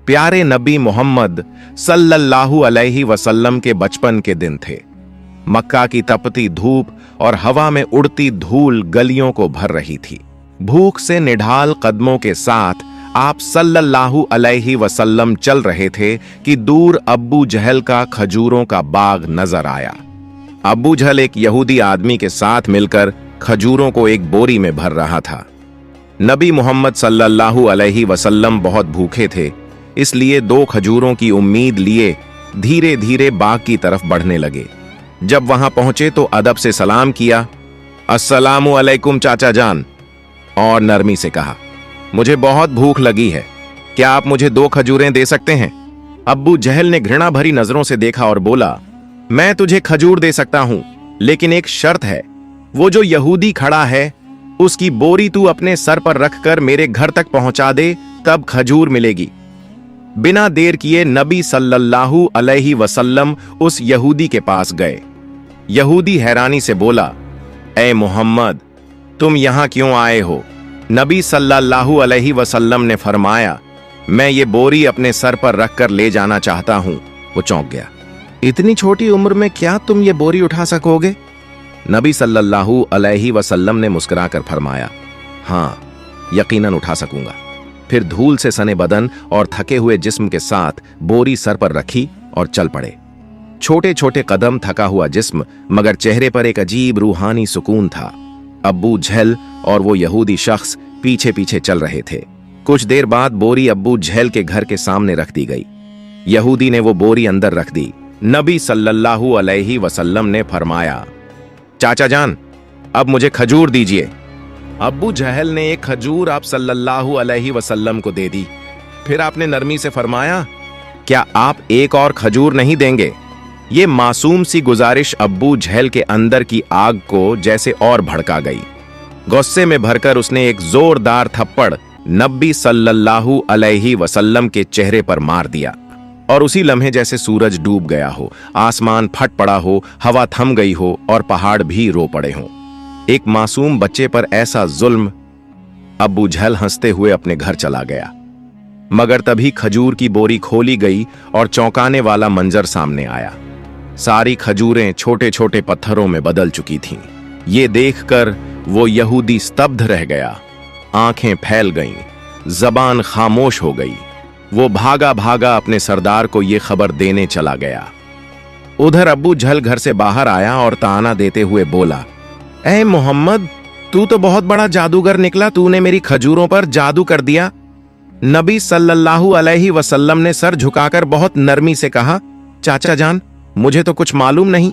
प्यारे नबी मोहम्मद सल्लल्लाहु अलैहि वसल्लम के बचपन के दिन थे। मक्का की तपती धूप और हवा में उड़ती धूल गलियों को भर रही थी। भूख से निढाल कदमों के साथ आप सल्लल्लाहु अलैहि वसल्लम चल रहे थे कि दूर अब्बू जहल का खजूरों का बाग नजर आया। अब्बू जहल एक यहूदी आदमी के साथ मिलकर खजूरों को एक बोरी में भर रहा था। नबी मोहम्मद सल्लल्लाहु अलैहि वसल्लम बहुत भूखे थे, इसलिए 2 खजूरों की उम्मीद लिए धीरे धीरे बाग की तरफ बढ़ने लगे। जब वहां पहुंचे तो अदब से सलाम किया, अस्सलामु अलैकुम चाचा जान, और नरमी से कहा, मुझे बहुत भूख लगी है, क्या आप मुझे 2 खजूरें दे सकते हैं? अब्बू जहल ने घृणा भरी नजरों से देखा और बोला, मैं तुझे खजूर दे सकता हूं, लेकिन एक शर्त है, वो जो यहूदी खड़ा है उसकी बोरी तू अपने सर पर रखकर मेरे घर तक पहुंचा दे, तब खजूर मिलेगी। बिना देर किए नबी सल्लल्लाहु अलैहि वसल्लम उस यहूदी के पास गए। यहूदी हैरानी से बोला, ए मोहम्मद, तुम यहां क्यों आए हो? नबी सल्लल्लाहु अलैहि वसल्लम ने फरमाया, मैं ये बोरी अपने सर पर रखकर ले जाना चाहता हूं। वो चौंक गया, इतनी छोटी उम्र में क्या तुम ये बोरी उठा सकोगे? नबी सल्लल्लाहु अलैहि वसल्लम ने मुस्कुराकर फरमाया, हाँ, यकीनन उठा सकूंगा। फिर धूल से सने बदन और थके हुए जिस्म के साथ बोरी सर पर रखी और चल पड़े। छोटे छोटे कदम, थका हुआ जिस्म, मगर चेहरे पर एक अजीब रूहानी सुकून था। अब्बू जहल और वो यहूदी शख्स पीछे पीछे चल रहे थे। कुछ देर बाद बोरी अब्बू जहल के घर के सामने रख दी गई। यहूदी ने वो बोरी अंदर रख दी। नबी सल्लल्लाहु अलैहि वसल्लम ने फरमाया, चाचा जान, अब मुझे खजूर दीजिए। अब्बू जहल ने एक खजूर आप सल्लल्लाहु अलैहि वसल्लम को दे दी। फिर आपने नरमी से फरमाया, क्या आप एक और खजूर नहीं देंगे? ये मासूम सी गुजारिश अब्बू जहल के अंदर की आग को जैसे और भड़का गई। गुस्से में भरकर उसने एक जोरदार थप्पड़ नबी सल्लल्लाहु अलैहि वसल्लम के चेहरे पर मार दिया, और उसी लम्हे जैसे सूरज डूब गया हो, आसमान फट पड़ा हो, हवा थम गई हो और पहाड़ भी रो पड़े हों। एक मासूम बच्चे पर ऐसा जुल्म। अब्बू जहल हंसते हुए अपने घर चला गया। मगर तभी खजूर की बोरी खोली गई और चौंकाने वाला मंजर सामने आया। सारी खजूरें छोटे छोटे पत्थरों में बदल चुकी थीं। ये देखकर वो यहूदी स्तब्ध रह गया। आंखें फैल गईं, जबान खामोश हो गई। वो भागा भागा अपने सरदार को ये खबर देने चला गया। उधर अब्बू जहल घर से बाहर आया और ताना देते हुए बोला, ए मोहम्मद, तू तो बहुत बड़ा जादूगर निकला, तूने मेरी खजूरों पर जादू कर दिया। नबी सल्लल्लाहु अलैहि वसल्लम ने सर झुकाकर बहुत नरमी से कहा, चाचा जान, मुझे तो कुछ मालूम नहीं।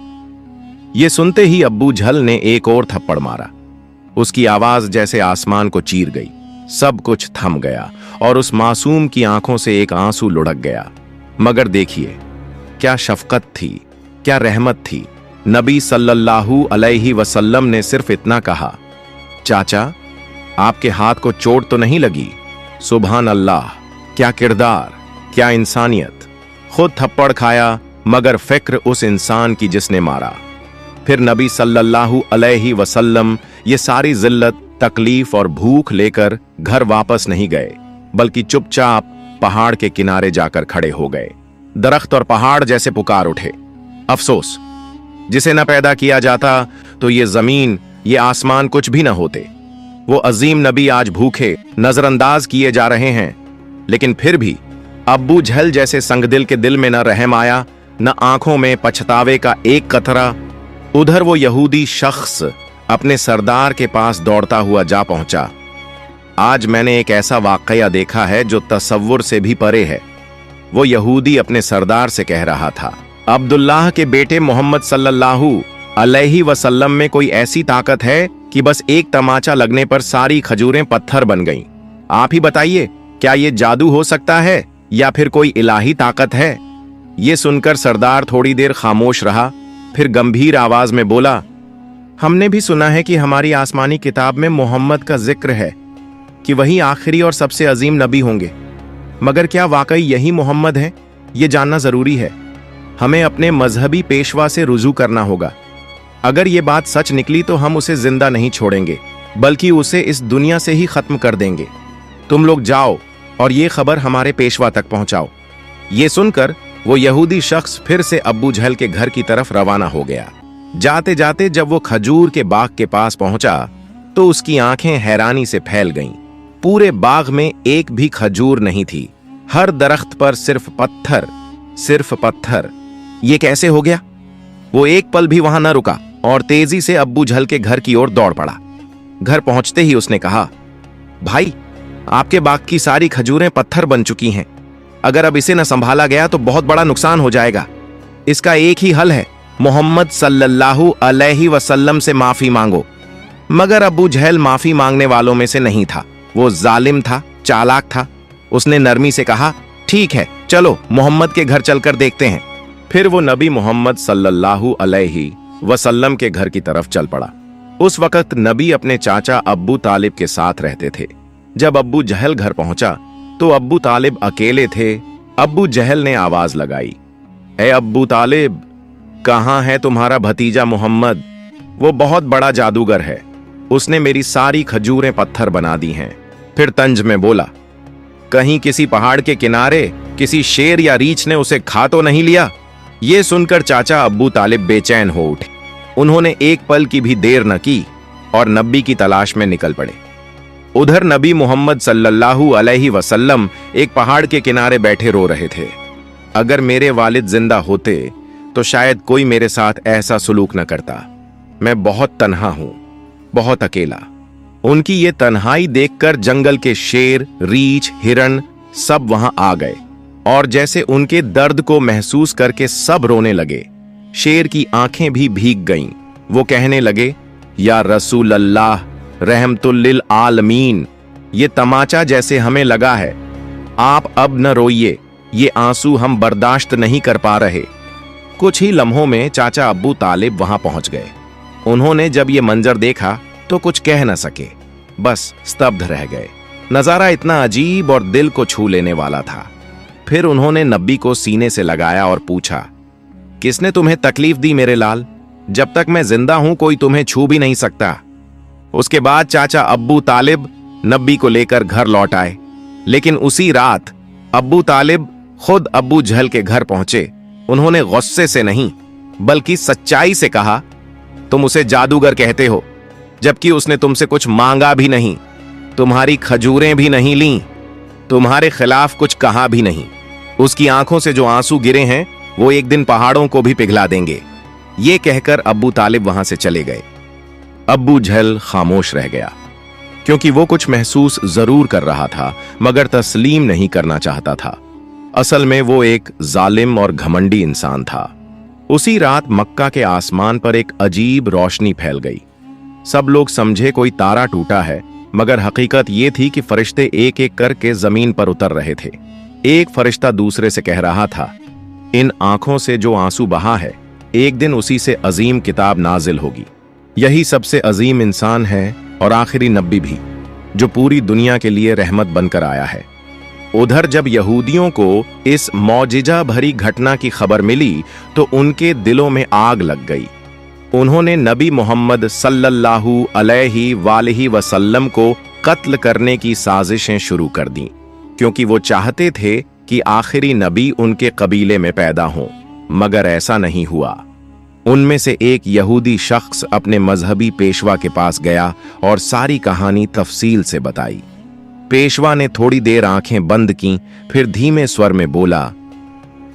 ये सुनते ही अब्बू जहल ने एक और थप्पड़ मारा। उसकी आवाज जैसे आसमान को चीर गई। सब कुछ थम गया और उस मासूम की आंखों से एक आंसू लुढ़क गया। मगर देखिए, क्या शफकत थी, क्या रहमत थी। नबी सल्लल्लाहु अलैहि वसल्लम ने सिर्फ इतना कहा, चाचा, आपके हाथ को चोट तो नहीं लगी? सुभान अल्लाह, क्या किरदार, क्या इंसानियत। खुद थप्पड़ खाया, मगर फिक्र उस इंसान की जिसने मारा। फिर नबी सल्लल्लाहु अलैहि वसल्लम ये सारी जिल्लत, तकलीफ और भूख लेकर घर वापस नहीं गए, बल्कि चुपचाप पहाड़ के किनारे जाकर खड़े हो गए। दरख्त और पहाड़ जैसे पुकार उठे, अफसोस, जिसे न पैदा किया जाता तो ये जमीन, ये आसमान कुछ भी न होते। वो अजीम नबी आज भूखे, नजरअंदाज किए जा रहे हैं। लेकिन फिर भी अब्बू जहल जैसे संगदिल के दिल में न रहम आया, न आंखों में पछतावे का एक कतरा। उधर वो यहूदी शख्स अपने सरदार के पास दौड़ता हुआ जा पहुंचा। आज मैंने एक ऐसा वाकया देखा है जो तसव्वुर से भी परे है। वो यहूदी अपने सरदार से कह रहा था, अब्दुल्लाह के बेटे मोहम्मद सल्लल्लाहु अलैहि वसल्लम में कोई ऐसी ताकत है कि बस एक तमाचा लगने पर सारी खजूरें पत्थर बन गईं। आप ही बताइए, क्या ये जादू हो सकता है या फिर कोई इलाही ताकत है? ये सुनकर सरदार थोड़ी देर खामोश रहा, फिर गंभीर आवाज में बोला, हमने भी सुना है कि हमारी आसमानी किताब में मोहम्मद का जिक्र है कि वही आखिरी और सबसे अजीम नबी होंगे। मगर क्या वाकई यही मोहम्मद हैं? ये जानना जरूरी है। हमें अपने मजहबी पेशवा से रुजू करना होगा। अगर ये बात सच निकली तो हम उसे जिंदा नहीं छोड़ेंगे, बल्कि उसे इस दुनिया से ही खत्म कर देंगे। तुम लोग जाओ और ये खबर हमारे पेशवा तक पहुंचाओ। ये सुनकर वो यहूदी शख्स फिर से अब्बू जहल के घर की तरफ रवाना हो गया। जाते जाते जब वो खजूर के बाग के पास पहुंचा तो उसकी आंखें हैरानी से फैल गईं। पूरे बाग में एक भी खजूर नहीं थी। हर दरख्त पर सिर्फ पत्थर, सिर्फ पत्थर। ये कैसे हो गया? वो एक पल भी वहां न रुका और तेजी से अब्बू जहल के घर की ओर दौड़ पड़ा। घर पहुंचते ही उसने कहा, भाई, आपके बाग की सारी खजूरें पत्थर बन चुकी हैं। अगर अब इसे न संभाला गया तो बहुत बड़ा नुकसान हो जाएगा। इसका एक ही हल है, मोहम्मद सल्लल्लाहु अलैहि वसल्लम से माफी मांगो। मगर अब्बू जहल माफी मांगने वालों में से नहीं था। वो जालिम था, चालाक था। उसने नरमी से कहा, ठीक है, चलो मोहम्मद के घर चलकर देखते हैं। फिर वो नबी मोहम्मद सल्लल्लाहु अलैहि वसल्लम के घर की तरफ चल पड़ा। उस वक्त नबी अपने चाचा अब्बू तालिब के साथ रहते थे। जब अब्बू जहल घर पहुंचा तो अब्बू तालिब अकेले थे। अब्बू जहल ने आवाज लगाई, ए अब्बू तालिब, कहां है तुम्हारा भतीजा मोहम्मद? वो बहुत बड़ा जादूगर है। उसने मेरी सारी खजूरें पत्थर बना दी हैं। फिर तंज में बोला, कहीं किसी पहाड़ के किनारे किसी शेर या रीछ ने उसे खा तो नहीं लिया? ये सुनकर चाचा अब्बू तालिब बेचैन हो उठे। उन्होंने एक पल की भी देर न की और नबी की तलाश में निकल पड़े। उधर नबी मोहम्मद सल्लल्लाहु अलैहि वसल्लम एक पहाड़ के किनारे बैठे रो रहे थे। अगर मेरे वालिद जिंदा होते तो शायद कोई मेरे साथ ऐसा सुलूक न करता। मैं बहुत तन्हा हूं, बहुत अकेला। उनकी ये तन्हाई देखकर जंगल के शेर, रीछ, हिरण सब वहां आ गए और जैसे उनके दर्द को महसूस करके सब रोने लगे। शेर की आंखें भी भीग गईं। वो कहने लगे, या रसूल अल्लाह, रहमतुल लिल आलमीन, ये तमाचा जैसे हमें लगा है। आप अब न रोइए, ये आंसू हम बर्दाश्त नहीं कर पा रहे। कुछ ही लम्हों में चाचा अब्बू तालिब वहां पहुंच गए। उन्होंने जब ये मंजर देखा तो कुछ कह न सके, बस स्तब्ध रह गए। नजारा इतना अजीब और दिल को छू लेने वाला था। फिर उन्होंने नबी को सीने से लगाया और पूछा, किसने तुम्हें तकलीफ दी मेरे लाल? जब तक मैं जिंदा हूं कोई तुम्हें छू भी नहीं सकता। उसके बाद चाचा अब्बू तालिब नबी को लेकर घर लौट आए। लेकिन उसी रात अब्बू तालिब खुद अब्बू जहल के घर पहुंचे। उन्होंने गुस्से से नहीं बल्कि सच्चाई से कहा, तुम उसे जादूगर कहते हो, जबकि उसने तुमसे कुछ मांगा भी नहीं, तुम्हारी खजूरें भी नहीं लीं, तुम्हारे खिलाफ कुछ कहा भी नहीं। उसकी आंखों से जो आंसू गिरे हैं वो एक दिन पहाड़ों को भी पिघला देंगे। ये कहकर अब्बू तालिब वहां से चले गए। अब्बू जहल खामोश रह गया, क्योंकि वो कुछ महसूस जरूर कर रहा था मगर तस्लीम नहीं करना चाहता था। असल में वो एक जालिम और घमंडी इंसान था। उसी रात मक्का के आसमान पर एक अजीब रोशनी फैल गई। सब लोग समझे कोई तारा टूटा है, मगर हकीकत ये थी कि फरिश्ते एक एक करके जमीन पर उतर रहे थे। एक फरिश्ता दूसरे से कह रहा था, इन आंखों से जो आंसू बहा है, एक दिन उसी से अजीम किताब नाजिल होगी। यही सबसे अजीम इंसान है और आखिरी नबी भी, जो पूरी दुनिया के लिए रहमत बनकर आया है। उधर जब यहूदियों को इस मौजिजा भरी घटना की खबर मिली तो उनके दिलों में आग लग गई। उन्होंने नबी मोहम्मद सल्लल्लाहु अलैहि वसल्लम को कत्ल करने की साजिशें शुरू कर दी, क्योंकि वो चाहते थे कि आखिरी नबी उनके कबीले में पैदा हो। मगर ऐसा नहीं हुआ। उनमें से एक यहूदी शख्स अपने मजहबी पेशवा के पास गया और सारी कहानी तफसील से बताई। पेशवा ने थोड़ी देर आंखें बंद की, फिर धीमे स्वर में बोला,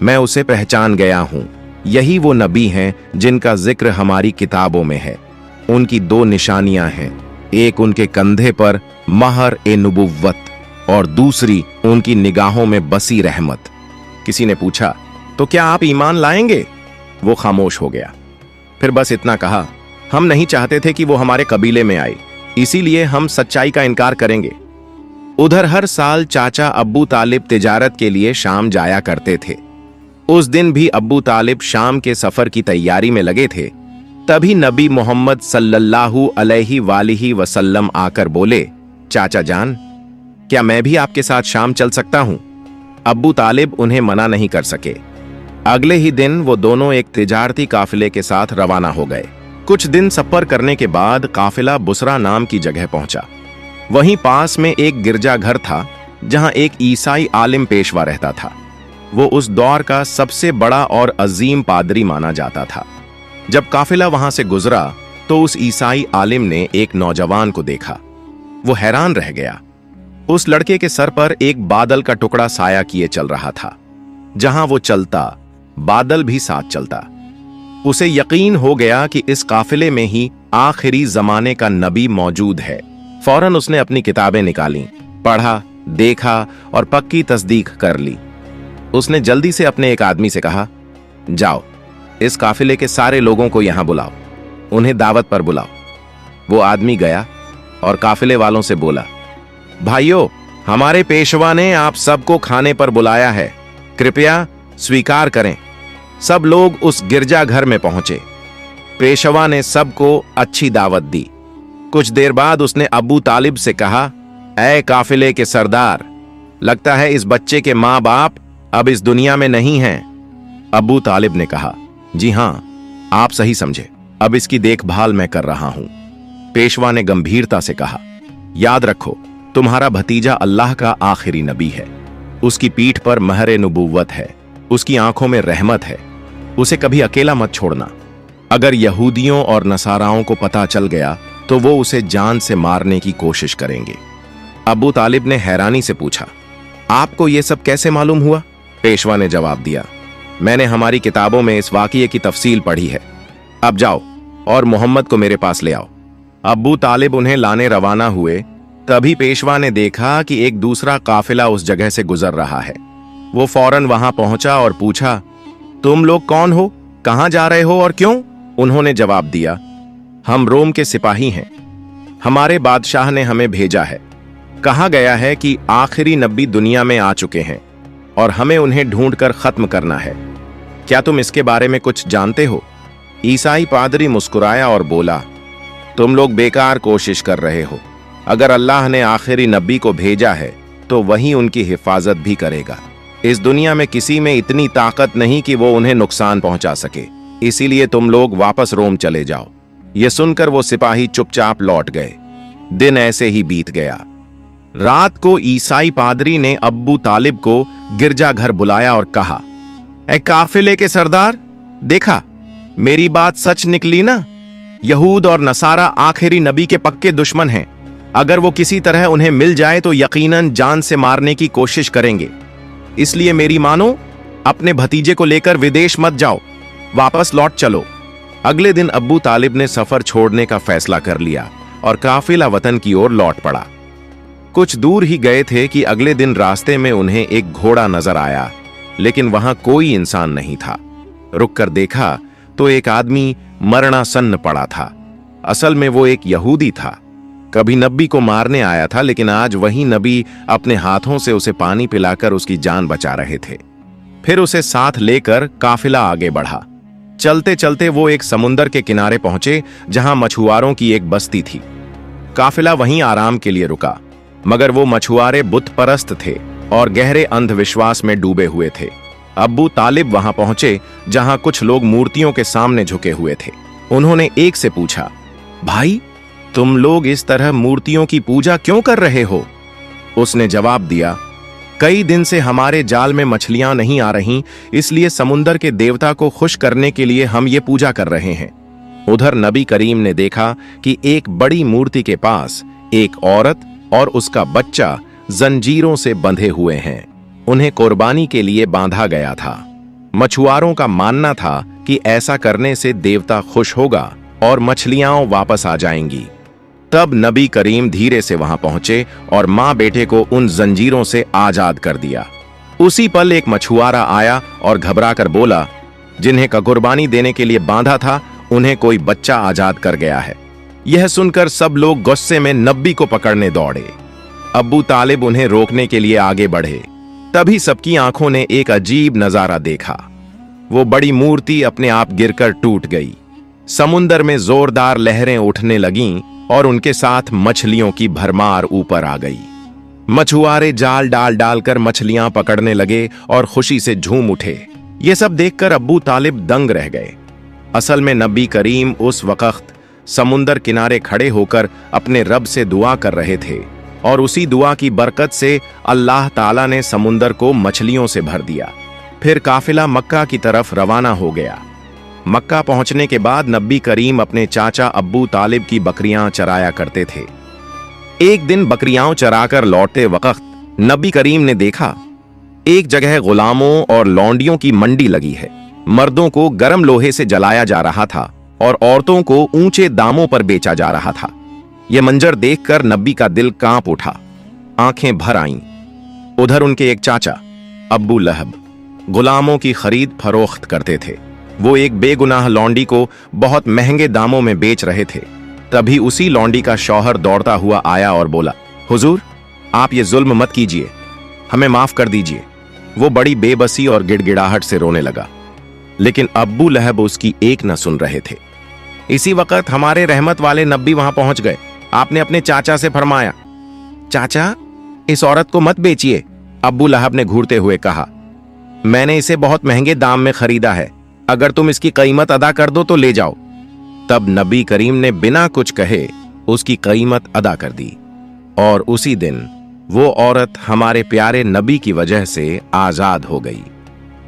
मैं उसे पहचान गया हूं। यही वो नबी हैं जिनका जिक्र हमारी किताबों में है। उनकी दो निशानियां हैं, एक उनके कंधे पर महर ए नुबुव्वत और दूसरी उनकी निगाहों में बसी रहमत। किसी ने पूछा, तो क्या आप ईमान लाएंगे? वो खामोश हो गया। फिर बस इतना कहा, हम नहीं चाहते थे कि वो हमारे कबीले में आए, इसीलिए हम सच्चाई का इनकार करेंगे। उधर हर साल चाचा अब्बू तालिब तिजारत के लिए शाम जाया करते थे। उस दिन भी अब्बू तालिब शाम के सफर की तैयारी में लगे थे। तभी नबी मोहम्मद सल्लल्लाहु अलैहि वसल्लम आकर बोले, चाचा जान, क्या मैं भी आपके साथ शाम चल सकता हूं? अब्बू तालिब उन्हें मना नहीं कर सके। अगले ही दिन वो दोनों एक तिजारती काफिले के साथ रवाना हो गए। कुछ दिन सफर करने के बाद काफिला बुसरा नाम की जगह पहुंचा। वहीं पास में एक गिरजाघर था जहां एक ईसाई आलिम पेशवा रहता था। वो उस दौर का सबसे बड़ा और अजीम पादरी माना जाता था। जब काफिला वहां से गुजरा तो उस ईसाई आलिम ने एक नौजवान को देखा। वो हैरान रह गया। उस लड़के के सर पर एक बादल का टुकड़ा साया किए चल रहा था। जहां वो चलता, बादल भी साथ चलता। उसे यकीन हो गया कि इस काफिले में ही आखिरी जमाने का नबी मौजूद है। फौरन उसने अपनी किताबें निकाली, पढ़ा, देखा और पक्की तस्दीक कर ली। उसने जल्दी से अपने एक आदमी से कहा, जाओ इस काफिले के सारे लोगों को यहां बुलाओ, उन्हें दावत पर बुलाओ। वो आदमी गया और काफिले वालों से बोला, भाइयों, हमारे पेशवा ने आप सबको खाने पर बुलाया है, कृपया स्वीकार करें। सब लोग उस गिरजाघर में पहुंचे। पेशवा ने सबको अच्छी दावत दी। कुछ देर बाद उसने अबू तालिब से कहा, ऐ काफिले के सरदार, लगता है इस बच्चे के मां बाप अब इस दुनिया में नहीं हैं। अबू तालिब ने कहा, जी हां, आप सही समझे, अब इसकी देखभाल मैं कर रहा हूं। पेशवा ने गंभीरता से कहा, याद रखो, तुम्हारा भतीजा अल्लाह का आखिरी नबी है। उसकी पीठ पर महर नबूवत है, उसकी आंखों में रहमत है। उसे कभी अकेला मत छोड़ना। अगर यहूदियों और नसाराओं को पता चल गया तो वो उसे जान से मारने की कोशिश करेंगे। अबू तालिब ने हैरानी से पूछा, आपको यह सब कैसे मालूम हुआ? पेशवा ने जवाब दिया, मैंने हमारी किताबों में इस वाकये की तफसील पढ़ी है। अब जाओ और मोहम्मद को मेरे पास ले आओ। अबू तालिब उन्हें लाने रवाना हुए। तभी पेशवा ने देखा कि एक दूसरा काफिला उस जगह से गुजर रहा है। वो फौरन वहां पहुंचा और पूछा, तुम लोग कौन हो, कहां जा रहे हो और क्यों? उन्होंने जवाब दिया, हम रोम के सिपाही हैं। हमारे बादशाह ने हमें भेजा है। कहा गया है कि आखिरी नबी दुनिया में आ चुके हैं और हमें उन्हें ढूंढकर खत्म करना है। क्या तुम इसके बारे में कुछ जानते हो? ईसाई पादरी मुस्कुराया और बोला, तुम लोग बेकार कोशिश कर रहे हो। अगर अल्लाह ने आखिरी नबी को भेजा है तो वही उनकी हिफाजत भी करेगा। इस दुनिया में किसी में इतनी ताकत नहीं कि वो उन्हें नुकसान पहुंचा सके, इसीलिए तुम लोग वापस रोम चले जाओ। ये सुनकर वो सिपाही चुपचाप लौट गए। दिन ऐसे ही बीत गया। रात को ईसाई पादरी ने अब्बू तालिब को गिरजाघर बुलाया और कहा, ऐ काफिले के सरदार, देखा मेरी बात सच निकली ना? यहूद और नसारा आखिरी नबी के पक्के दुश्मन हैं। अगर वो किसी तरह उन्हें मिल जाए तो यकीनन जान से मारने की कोशिश करेंगे। इसलिए मेरी मानो, अपने भतीजे को लेकर विदेश मत जाओ, वापस लौट चलो। अगले दिन अब्बू तालिब ने सफर छोड़ने का फैसला कर लिया और काफिला वतन की ओर लौट पड़ा। कुछ दूर ही गए थे कि अगले दिन रास्ते में उन्हें एक घोड़ा नजर आया, लेकिन वहां कोई इंसान नहीं था। रुककर देखा तो एक आदमी मरणासन्न पड़ा था। असल में वो एक यहूदी था। कभी नबी को मारने आया था, लेकिन आज वही नबी अपने हाथों से उसे पानी पिलाकर उसकी जान बचा रहे थे। फिर उसे साथ लेकर काफिला आगे बढ़ा। चलते चलते वो एक समुंदर के किनारे पहुंचे जहां मछुआरों की एक बस्ती थी। काफिला वहीं आराम के लिए रुका, मगर वो मछुआरे बुत परस्त थे और गहरे अंधविश्वास में डूबे हुए थे। अब्बू तालिब वहां पहुंचे जहां कुछ लोग मूर्तियों के सामने झुके हुए थे। उन्होंने एक से पूछा, भाई, तुम लोग इस तरह मूर्तियों की पूजा क्यों कर रहे हो? उसने जवाब दिया, कई दिन से हमारे जाल में मछलियां नहीं आ रहीं, इसलिए समुंदर के देवता को खुश करने के लिए हम ये पूजा कर रहे हैं। उधर नबी करीम ने देखा कि एक बड़ी मूर्ति के पास एक औरत और उसका बच्चा जंजीरों से बंधे हुए हैं। उन्हें कुर्बानी के लिए बांधा गया था। मछुआरों का मानना था कि ऐसा करने से देवता खुश होगा और मछलियां वापस आ जाएंगी। तब नबी करीम धीरे से वहां पहुंचे और मां बेटे को उन जंजीरों से आजाद कर दिया। उसी पल एक मछुआरा आया और घबराकर बोला, जिन्हें कुर्बानी देने के लिए बांधा था, उन्हें कोई बच्चा आजाद कर गया है। यह सुनकर सब लोग गुस्से में नबी को पकड़ने दौड़े। अब्बू तालिब उन्हें रोकने के लिए आगे बढ़े। तभी सबकी आंखों ने एक अजीब नजारा देखा। वो बड़ी मूर्ति अपने आप गिरकर टूट गई। समुंदर में जोरदार लहरें उठने लगीं और उनके साथ मछलियों की भरमार ऊपर आ गई। मछुआरे जाल डाल डालकर मछलियां पकड़ने लगे और खुशी से झूम उठे। ये सब देखकर अब्बू तालिब दंग रह गए। असल में नबी करीम उस वक्त समुंदर किनारे खड़े होकर अपने रब से दुआ कर रहे थे और उसी दुआ की बरकत से अल्लाह ताला ने समुंदर को मछलियों से भर दिया। फिर काफिला मक्का की तरफ रवाना हो गया। मक्का पहुंचने के बाद नबी करीम अपने चाचा अब्बू तालिब की बकरियां चराया करते थे। एक दिन बकरियां चराकर लौटते वक्त नबी करीम ने देखा एक जगह गुलामों और लौंडियों की मंडी लगी है। मर्दों को गर्म लोहे से जलाया जा रहा था और औरतों को ऊंचे दामों पर बेचा जा रहा था। यह मंजर देखकर नबी का दिल कांप उठा, आंखें भर आईं। उधर उनके एक चाचा अब्बू लहब गुलामों की खरीद फरोख्त करते थे। वो एक बेगुनाह लौंडी को बहुत महंगे दामों में बेच रहे थे। तभी उसी लौंडी का शौहर दौड़ता हुआ आया और बोला, हुजूर, आप ये जुल्म मत कीजिए, हमें माफ कर दीजिए। वो बड़ी बेबसी और गिड़गिड़ाहट से रोने लगा, लेकिन अब्बू लहब उसकी एक न सुन रहे थे। इसी वक्त हमारे रहमत वाले नबी वहां पहुंच गए। आपने अपने चाचा से फरमाया, चाचा, इस औरत को मत बेचिए। अब्बू लहब ने घूरते हुए कहा, मैंने इसे बहुत महंगे दाम में खरीदा है, अगर तुम इसकी कीमत अदा कर दो तो ले जाओ। तब नबी करीम ने बिना कुछ कहे उसकी कीमत अदा कर दी और उसी दिन वो औरत हमारे प्यारे नबी की वजह से आजाद हो गई।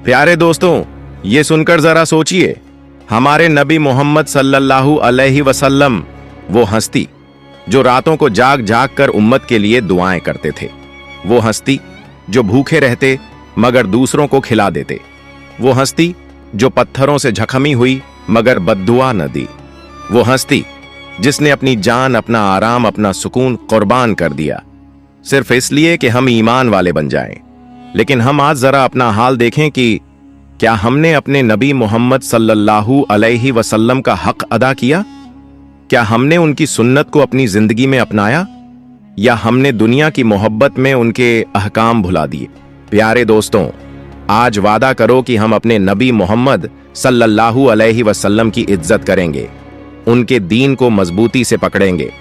प्यारे दोस्तों, ये सुनकर जरा सोचिए, हमारे नबी मोहम्मद सल्लल्लाहु अलैहि वसल्लम, वो हस्ती जो रातों को जाग जाग कर उम्मत के लिए दुआएं करते थे, वो हस्ती जो भूखे रहते मगर दूसरों को खिला देते, वो हस्ती जो पत्थरों से झखमी हुई मगर बद्दुआ न दी, वो हस्ती जिसने अपनी जान, अपना आराम, अपना सुकून कुर्बान कर दिया सिर्फ इसलिए कि हम ईमान वाले बन जाएं। लेकिन हम आज जरा अपना हाल देखें कि क्या हमने अपने नबी मोहम्मद सल्लल्लाहु अलैहि वसल्लम का हक अदा किया? क्या हमने उनकी सुन्नत को अपनी जिंदगी में अपनाया या हमने दुनिया की मोहब्बत में उनके अहकाम भुला दिए? प्यारे दोस्तों, आज वादा करो कि हम अपने नबी मोहम्मद सल्लल्लाहु अलैहि वसल्लम की इज्जत करेंगे, उनके दीन को मजबूती से पकड़ेंगे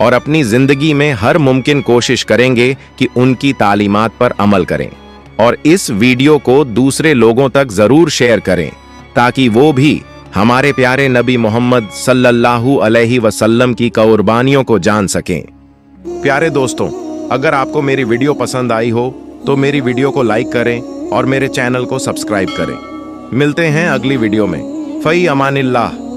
और अपनी जिंदगी में हर मुमकिन कोशिश करेंगे कि उनकी तालीमात पर अमल करें। और इस वीडियो को दूसरे लोगों तक जरूर शेयर करें ताकि वो भी हमारे प्यारे नबी मोहम्मद सल्लल्लाहु अलैहि वसल्लम की कुर्बानियों को जान सकें। प्यारे दोस्तों, अगर आपको मेरी वीडियो पसंद आई हो तो मेरी वीडियो को लाइक करें और मेरे चैनल को सब्सक्राइब करें। मिलते हैं अगली वीडियो में। फई अमानिल्लाह।